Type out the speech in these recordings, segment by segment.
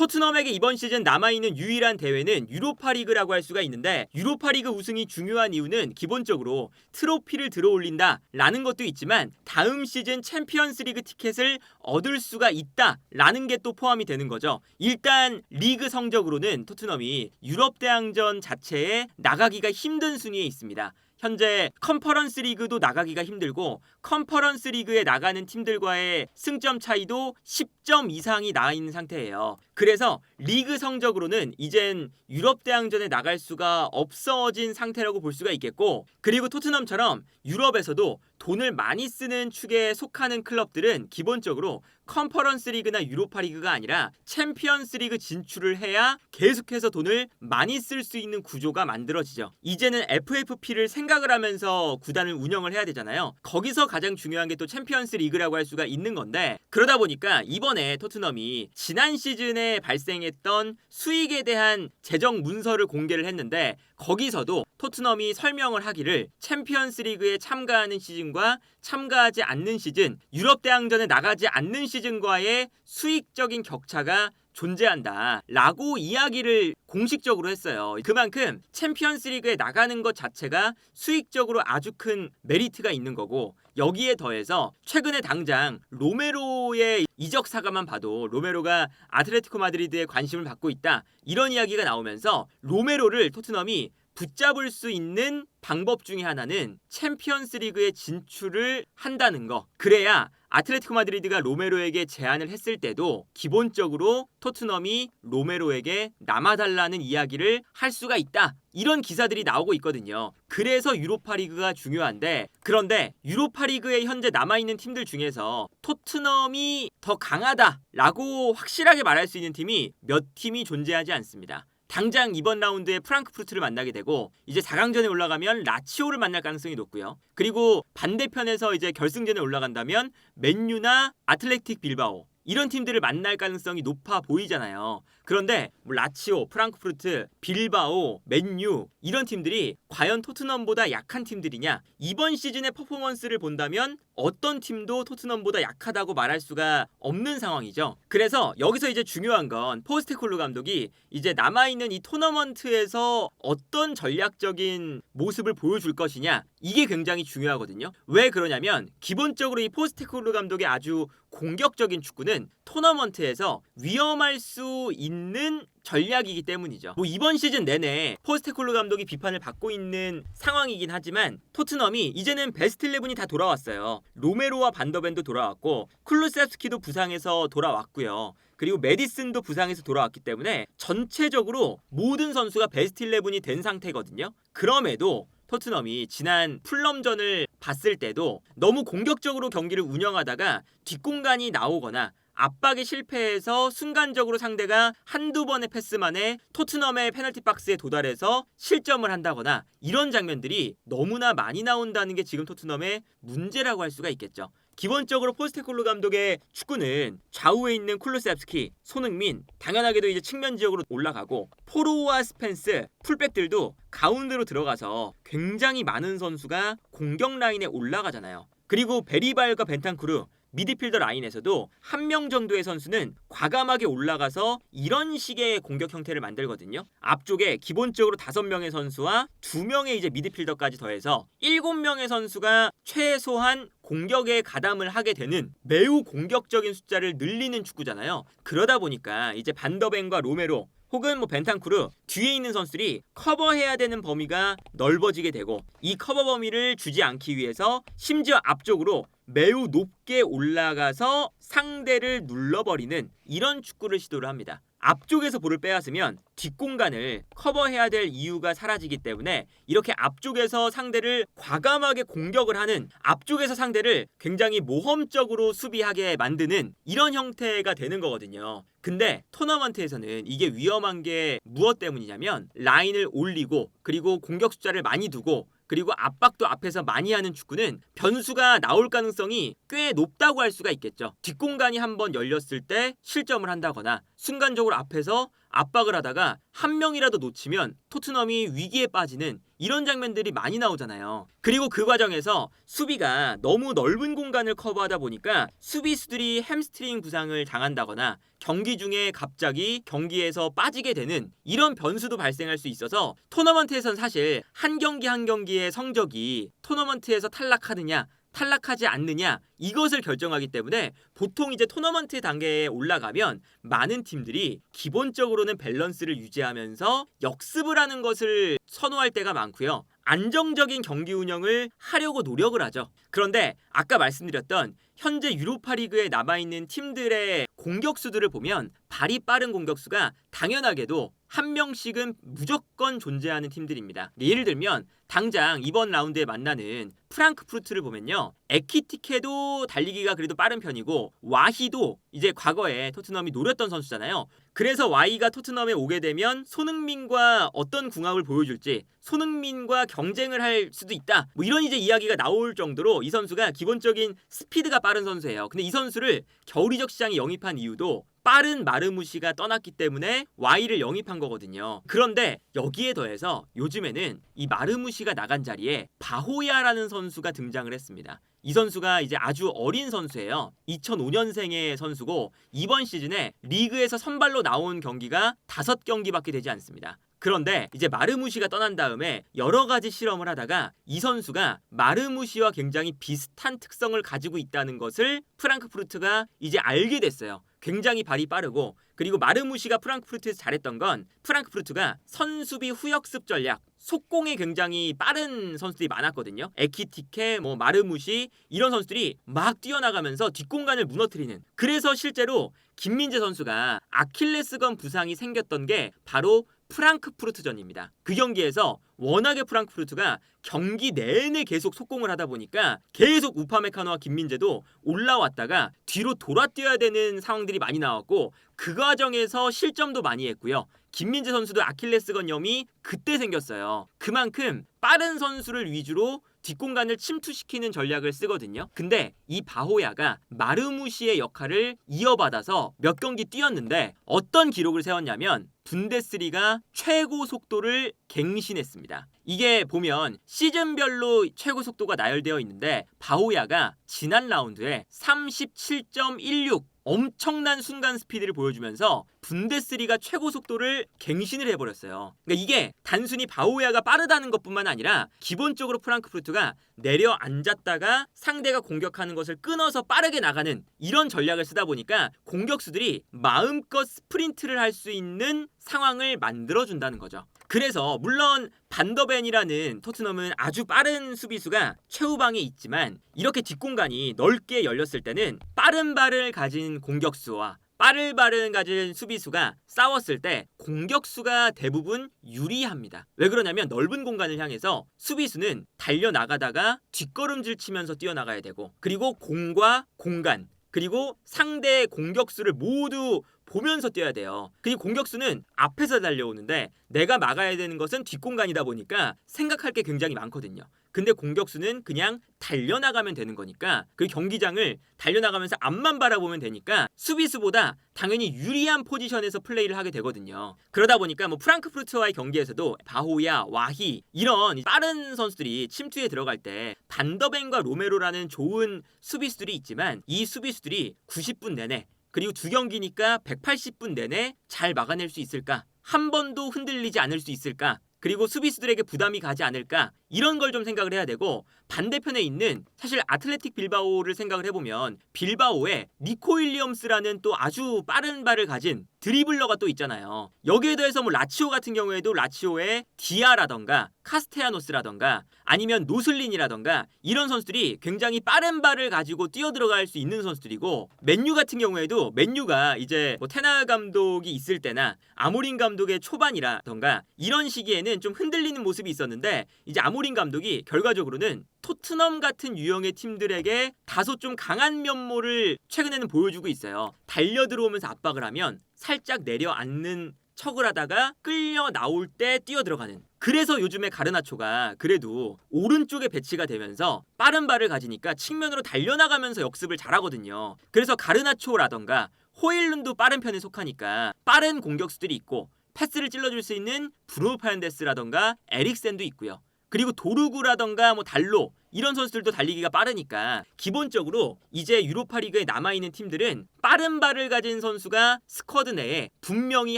토트넘에게 이번 시즌 남아있는 유일한 대회는 유로파리그라고 할 수가 있는데, 유로파리그 우승이 중요한 이유는 기본적으로 트로피를 들어올린다라는 것도 있지만 다음 시즌 챔피언스리그 티켓을 얻을 수가 있다라는 게 또 포함이 되는 거죠. 일단 리그 성적으로는 토트넘이 유럽 대항전 자체에 나가기가 힘든 순위에 있습니다. 현재 컨퍼런스 리그도 나가기가 힘들고 컨퍼런스 리그에 나가는 팀들과의 승점 차이도 10점 이상이 나 있는 상태예요. 그래서 리그 성적으로는 이젠 유럽 대항전에 나갈 수가 없어진 상태라고 볼 수가 있겠고, 그리고 토트넘처럼 유럽에서도 돈을 많이 쓰는 축에 속하는 클럽들은 기본적으로 컨퍼런스 리그나 유로파 리그가 아니라 챔피언스 리그 진출을 해야 계속해서 돈을 많이 쓸 수 있는 구조가 만들어지죠. 이제는 FFP를 생각을 하면서 구단을 운영을 해야 되잖아요. 거기서 가장 중요한 게 또 챔피언스 리그라고 할 수가 있는 건데, 그러다 보니까 이번에 토트넘이 지난 시즌에 발생했던 수익에 대한 재정 문서를 공개를 했는데, 거기서도 토트넘이 설명을 하기를 챔피언스 리그에 참가하는 시즌과 참가하지 않는 시즌, 유럽 대항전에 나가지 않는 시즌과의 수익적인 격차가 존재한다 라고 이야기를 공식적으로 했어요. 그만큼 챔피언스 리그에 나가는 것 자체가 수익적으로 아주 큰 메리트가 있는 거고, 여기에 더해서 최근에 당장 로메로의 이적 사과만 봐도 로메로가 아틀레티코 마드리드에 관심을 받고 있다, 이런 이야기가 나오면서 로메로를 토트넘이 붙잡을 수 있는 방법 중에 하나는 챔피언스 리그에 진출을 한다는 거. 그래야 아틀레티코 마드리드가 로메로에게 제안을 했을 때도 기본적으로 토트넘이 로메로에게 남아달라는 이야기를 할 수가 있다, 이런 기사들이 나오고 있거든요. 그래서 유로파리그가 중요한데, 그런데 유로파리그에 현재 남아있는 팀들 중에서 토트넘이 더 강하다라고 확실하게 말할 수 있는 팀이 몇 팀이 존재하지 않습니다. 당장 이번 라운드에 프랑크푸르트를 만나게 되고, 이제 4강전에 올라가면 라치오를 만날 가능성이 높고요. 그리고 반대편에서 이제 결승전에 올라간다면 맨유나 아틀레틱 빌바오, 이런 팀들을 만날 가능성이 높아 보이잖아요. 그런데 라치오, 프랑크푸르트, 빌바오, 맨유, 이런 팀들이 과연 토트넘보다 약한 팀들이냐? 이번 시즌의 퍼포먼스를 본다면 어떤 팀도 토트넘보다 약하다고 말할 수가 없는 상황이죠. 그래서 여기서 이제 중요한 건 포스테콜루 감독이 이제 남아있는 이 토너먼트에서 어떤 전략적인 모습을 보여줄 것이냐, 이게 굉장히 중요하거든요. 왜 그러냐면 기본적으로 이 포스테콜루 감독의 아주 공격적인 축구는 토너먼트에서 위험할 수 있는 전략이기 때문이죠. 이번 시즌 내내 포스테콜루 감독이 비판을 받고 있는 상황이긴 하지만 토트넘이 이제는 베스트 11이 다 돌아왔어요. 로메로와 반더벤도 돌아왔고 쿨루세프스키도 부상에서 돌아왔고요. 그리고 메디슨도 부상에서 돌아왔기 때문에 전체적으로 모든 선수가 베스트 11이 된 상태거든요. 그럼에도 토트넘이 지난 풀럼전을 봤을 때도 너무 공격적으로 경기를 운영하다가 뒷공간이 나오거나 압박에 실패해서 순간적으로 상대가 한두 번의 패스만에 토트넘의 페널티 박스에 도달해서 실점을 한다거나, 이런 장면들이 너무나 많이 나온다는 게 지금 토트넘의 문제라고 할 수가 있겠죠. 기본적으로 포스테콜루 감독의 축구는 좌우에 있는 쿨루세프스키, 손흥민, 당연하게도 이제 측면 지역으로 올라가고, 포로와 스펜스, 풀백들도 가운데로 들어가서 굉장히 많은 선수가 공격 라인에 올라가잖아요. 그리고 베리발과 벤탄쿠르, 미드필더 라인에서도 한 명 정도의 선수는 과감하게 올라가서 이런 식의 공격 형태를 만들거든요. 앞쪽에 기본적으로 5명의 선수와 2명의 이제 미드필더까지 더해서 7명의 선수가 최소한 공격에 가담을 하게 되는 매우 공격적인 숫자를 늘리는 축구잖아요. 그러다 보니까 이제 반더벤과 로메로 혹은 벤탄쿠르, 뒤에 있는 선수들이 커버해야 되는 범위가 넓어지게 되고, 이 커버 범위를 주지 않기 위해서 심지어 앞쪽으로 매우 높게 올라가서 상대를 눌러버리는 이런 축구를 시도를 합니다. 앞쪽에서 볼을 빼앗으면 뒷공간을 커버해야 될 이유가 사라지기 때문에 이렇게 앞쪽에서 상대를 과감하게 공격을 하는, 앞쪽에서 상대를 굉장히 모험적으로 수비하게 만드는 이런 형태가 되는 거거든요. 근데 토너먼트에서는 이게 위험한 게 무엇 때문이냐면 라인을 올리고 그리고 공격 숫자를 많이 두고 그리고 압박도 앞에서 많이 하는 축구는 변수가 나올 가능성이 꽤 높다고 할 수가 있겠죠. 뒷공간이 한번 열렸을 때 실점을 한다거나 순간적으로 앞에서 압박을 하다가 한 명이라도 놓치면 토트넘이 위기에 빠지는 이런 장면들이 많이 나오잖아요. 그리고 그 과정에서 수비가 너무 넓은 공간을 커버하다 보니까 수비수들이 햄스트링 부상을 당한다거나 경기 중에 갑자기 경기에서 빠지게 되는 이런 변수도 발생할 수 있어서 토너먼트에선 사실 한 경기 한 경기의 성적이 토너먼트에서 탈락하느냐 탈락하지 않느냐 이것을 결정하기 때문에 보통 이제 토너먼트 단계에 올라가면 많은 팀들이 기본적으로는 밸런스를 유지하면서 역습을 하는 것을 선호할 때가 많고요. 안정적인 경기 운영을 하려고 노력을 하죠. 그런데 아까 말씀드렸던 현재 유로파 리그에 남아있는 팀들의 공격수들을 보면 발이 빠른 공격수가 당연하게도 한 명씩은 무조건 존재하는 팀들입니다. 예를 들면 당장 이번 라운드에 만나는 프랑크푸르트를 보면요. 에키티케도 달리기가 그래도 빠른 편이고 와히도 이제 과거에 토트넘이 노렸던 선수잖아요. 그래서 와이가 토트넘에 오게 되면 손흥민과 어떤 궁합을 보여줄지 손흥민과 경쟁을 할 수도 있다. 뭐 이런 이제 이야기가 나올 정도로 이 선수가 기본적인 스피드가 빠른 선수예요. 근데 이 선수를 겨울 이적 시장에 영입한 이유도 빠른 마르무시가 떠났기 때문에 Y를 영입한 거거든요. 그런데 여기에 더해서 요즘에는 이 마르무시가 나간 자리에 바호야라는 선수가 등장을 했습니다. 이 선수가 이제 아주 어린 선수예요. 2005년생의 선수고 이번 시즌에 리그에서 선발로 나온 경기가 5경기밖에 되지 않습니다. 그런데 이제 마르무시가 떠난 다음에 여러 가지 실험을 하다가 이 선수가 마르무시와 굉장히 비슷한 특성을 가지고 있다는 것을 프랑크푸르트가 이제 알게 됐어요. 굉장히 발이 빠르고 그리고 마르무시가 프랑크푸르트에서 잘했던 건 프랑크푸르트가 선수비 후역습 전략 속공에 굉장히 빠른 선수들이 많았거든요. 에키티케, 마르무시 이런 선수들이 막 뛰어나가면서 뒷공간을 무너뜨리는. 그래서 실제로 김민재 선수가 아킬레스건 부상이 생겼던 게 바로 프랑크푸르트전입니다. 그 경기에서 워낙에 프랑크푸르트가 경기 내내 계속 속공을 하다 보니까 계속 우파메카노와 김민재도 올라왔다가 뒤로 돌아뛰어야 되는 상황들이 많이 나왔고 그 과정에서 실점도 많이 했고요. 김민재 선수도 아킬레스건염이 그때 생겼어요. 그만큼 빠른 선수를 위주로 뒷공간을 침투시키는 전략을 쓰거든요. 근데 이 바호야가 마르무시의 역할을 이어받아서 몇 경기 뛰었는데 어떤 기록을 세웠냐면 분데스리가 최고 속도를 갱신했습니다. 이게 보면 시즌별로 최고 속도가 나열되어 있는데 바호야가 지난 라운드에 37.16 엄청난 순간 스피드를 보여주면서 분데스리가 최고 속도를 갱신을 해버렸어요. 그러니까 이게 단순히 바오야가 빠르다는 것뿐만 아니라 기본적으로 프랑크푸르트가 내려앉았다가 상대가 공격하는 것을 끊어서 빠르게 나가는 이런 전략을 쓰다 보니까 공격수들이 마음껏 스프린트를 할 수 있는 상황을 만들어준다는 거죠. 그래서 물론 반더벤이라는 토트넘은 아주 빠른 수비수가 최후방에 있지만 이렇게 뒷공간이 넓게 열렸을 때는 빠른 발을 가진 공격수와 빠른 발을 가진 수비수가 싸웠을 때 공격수가 대부분 유리합니다. 왜 그러냐면 넓은 공간을 향해서 수비수는 달려나가다가 뒷걸음질 치면서 뛰어나가야 되고 그리고 공과 공간 그리고 상대의 공격수를 모두 보면서 뛰어야 돼요. 그리고 공격수는 앞에서 달려오는데 내가 막아야 되는 것은 뒷공간이다 보니까 생각할 게 굉장히 많거든요. 근데 공격수는 그냥 달려나가면 되는 거니까 그 경기장을 달려나가면서 앞만 바라보면 되니까 수비수보다 당연히 유리한 포지션에서 플레이를 하게 되거든요. 그러다 보니까 프랑크푸르트와의 경기에서도 바호야, 와히 이런 빠른 선수들이 침투에 들어갈 때 반더벤과 로메로라는 좋은 수비수들이 있지만 이 수비수들이 90분 내내 그리고 두 경기니까 180분 내내 잘 막아낼 수 있을까? 한 번도 흔들리지 않을 수 있을까? 그리고 수비수들에게 부담이 가지 않을까? 이런 걸 좀 생각을 해야 되고 반대편에 있는 사실 아틀레틱 빌바오를 생각을 해보면 빌바오에 니코 윌리엄스라는 또 아주 빠른 발을 가진 드리블러가 또 있잖아요. 여기에 더해서 라치오 같은 경우에도 라치오의 디아라던가 카스테야노스라던가 아니면 노슬린이라던가 이런 선수들이 굉장히 빠른 발을 가지고 뛰어들어갈 수 있는 선수들이고 맨유 같은 경우에도 맨유가 이제 테나 감독이 있을 때나 아모린 감독의 초반이라던가 이런 시기에는 좀 흔들리는 모습이 있었는데 이제 아모린 감독이 결과적으로는 토트넘 같은 유형의 팀들에게 다소 좀 강한 면모를 최근에는 보여주고 있어요. 달려 들어오면서 압박을 하면 살짝 내려앉는 척을 하다가 끌려 나올 때 뛰어 들어가는. 그래서 요즘에 가르나초가 그래도 오른쪽에 배치가 되면서 빠른 발을 가지니까 측면으로 달려나가면서 역습을 잘하거든요. 그래서 가르나초라던가 호일룬도 빠른 편에 속하니까 빠른 공격수들이 있고 패스를 찔러줄 수 있는 브루노 파른데스라던가 에릭센도 있고요. 그리고 도르구라던가 뭐 달로 이런 선수들도 달리기가 빠르니까 기본적으로 이제 유로파리그에 남아있는 팀들은 빠른 발을 가진 선수가 스쿼드 내에 분명히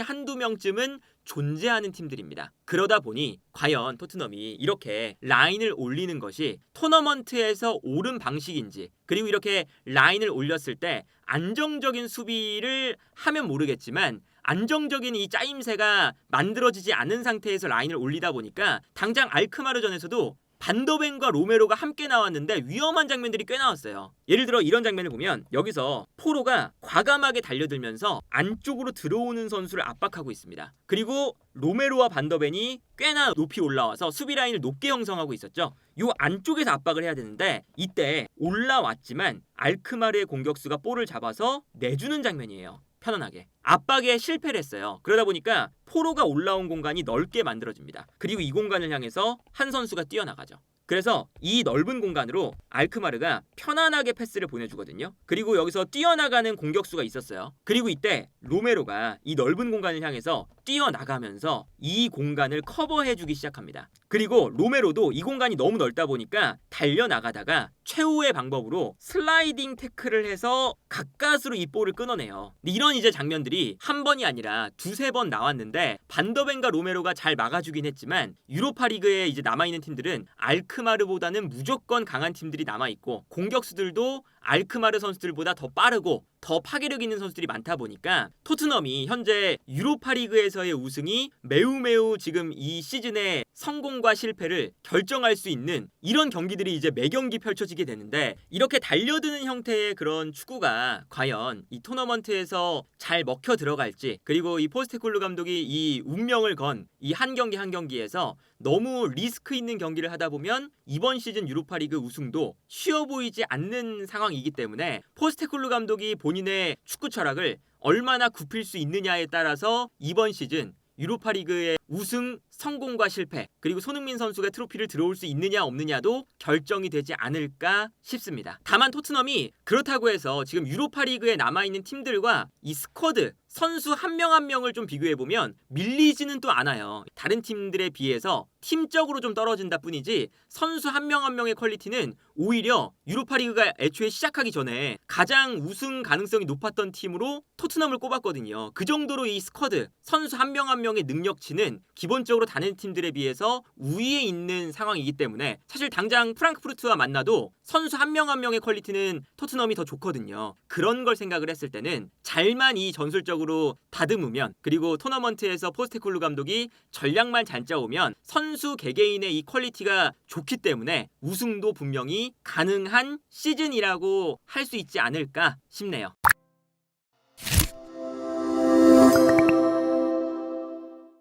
한두 명쯤은 존재하는 팀들입니다. 그러다 보니 과연 토트넘이 이렇게 라인을 올리는 것이 토너먼트에서 옳은 방식인지, 그리고 이렇게 라인을 올렸을 때 안정적인 수비를 하면 모르겠지만 안정적인 이 짜임새가 만들어지지 않은 상태에서 라인을 올리다 보니까 당장 알크마르전에서도 반더벤과 로메로가 함께 나왔는데 위험한 장면들이 꽤 나왔어요. 예를 들어 이런 장면을 보면 여기서 포로가 과감하게 달려들면서 안쪽으로 들어오는 선수를 압박하고 있습니다. 그리고 로메로와 반더벤이 꽤나 높이 올라와서 수비 라인을 높게 형성하고 있었죠. 요 안쪽에서 압박을 해야 되는데 이때 올라왔지만 알크마르의 공격수가 볼을 잡아서 내주는 장면이에요. 편안하게. 압박에 실패를 했어요. 그러다 보니까 포로가 올라온 공간이 넓게 만들어집니다. 그리고 이 공간을 향해서 한 선수가 뛰어나가죠. 그래서 이 넓은 공간으로 알크마르가 편안하게 패스를 보내주거든요. 그리고 여기서 뛰어나가는 공격수가 있었어요. 그리고 이때 로메로가 이 넓은 공간을 향해서 뛰어나가면서 이 공간을 커버해주기 시작합니다. 그리고 로메로도 이 공간이 너무 넓다 보니까 달려나가다가 최후의 방법으로 슬라이딩 태클을 해서 가까스로 이 볼을 끊어내요. 이런 이제 장면들이 한 번이 아니라 두세 번 나왔는데 반더벤과 로메로가 잘 막아주긴 했지만 유로파리그에 이제 남아있는 팀들은 알크마르보다는 무조건 강한 팀들이 남아있고 공격수들도 알크마르 선수들보다 더 빠르고 더 파괴력 있는 선수들이 많다 보니까 토트넘이 현재 유로파리그에서의 우승이 매우 지금 이 시즌의 성공과 실패를 결정할 수 있는 이런 경기들이 이제 매경기 펼쳐지게 되는데, 이렇게 달려드는 형태의 그런 축구가 과연 이 토너먼트에서 잘 먹혀 들어갈지, 그리고 이 포스테콜루 감독이 이 운명을 건 이 한 경기 한 경기에서 너무 리스크 있는 경기를 하다 보면 이번 시즌 유로파리그 우승도 쉬워 보이지 않는 상황이기 때문에 포스테콜루 감독이 본인의 축구 철학을 얼마나 굽힐 수 있느냐에 따라서 이번 시즌 유로파리그의 우승 성공과 실패, 그리고 손흥민 선수가 트로피를 들어올 수 있느냐 없느냐도 결정이 되지 않을까 싶습니다. 다만 토트넘이 그렇다고 해서 지금 유로파리그에 남아있는 팀들과 이 스쿼드 선수 한 명 한 명을 좀 비교해보면 밀리지는 또 않아요. 다른 팀들에 비해서 팀적으로 좀 떨어진다 뿐이지 선수 한 명 한 명의 퀄리티는 오히려 유로파리그가 애초에 시작하기 전에 가장 우승 가능성이 높았던 팀으로 토트넘을 꼽았거든요. 그 정도로 이 스쿼드 선수 한 명 한 명의 능력치는 기본적으로 다른 팀들에 비해서 우위에 있는 상황이기 때문에 사실 당장 프랑크푸르트와 만나도 선수 한 명 한 명의 퀄리티는 토트넘이 더 좋거든요. 그런 걸 생각을 했을 때는 잘만 이 전술적으로 다듬으면, 그리고 토너먼트에서 포스테콜루 감독이 전략만 잘 짜오면 선수 개개인의 이 퀄리티가 좋기 때문에 우승도 분명히 가능한 시즌이라고 할 수 있지 않을까 싶네요.